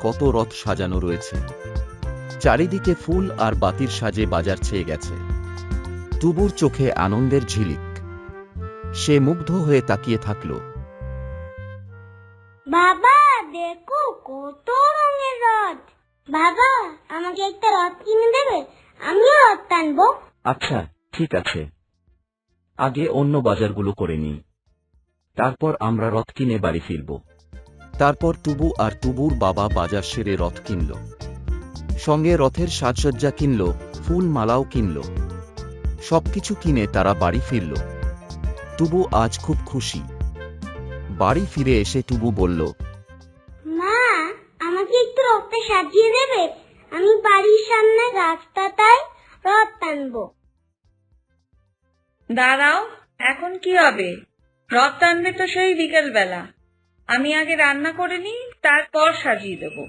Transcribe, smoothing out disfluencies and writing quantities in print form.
কত রথ সাজানো রয়েছে। চারিদিকে ফুল আর বাতির সাজে বাজার ছেয়ে গেছে। টুবুর চোখে আনন্দের ঝিলিক। সে মুগ্ধ হয়ে তাকিয়ে থাকল। বাবা দেখো কত রঙের রথ। বাবা আমাকে একটা রথ কিনে দেবে, আমিও রথ টানবো। আচ্ছা ঠিক আছে, আগে অন্য বাজারগুলো করে নিই, তারপর আমরা রথ কিনে বাড়ি ফিরব। তারপর টুবু আর টুবুর বাবা বাজার সেরে রথ কিনল, সঙ্গে রথের সাজসজ্জা কিনল, ফুল মালাও কিনল। সবকিছু কিনে তারা বাড়ি ফিরল। টুবু আজ খুব খুশি। বাড়ি ফিরে এসে টুবু বলল, মা আমাকে একটু রথটা সাজিয়ে দেবে, আমি বাড়ির সামনে রাস্তাটায় রথ টানবো। দাঁড়াও, এখন কি হবে? রথ টানবে তো সেই বিকেল বেলা। আমি আগে রান্না করে নিই, তারপর সাজিয়ে দেবো।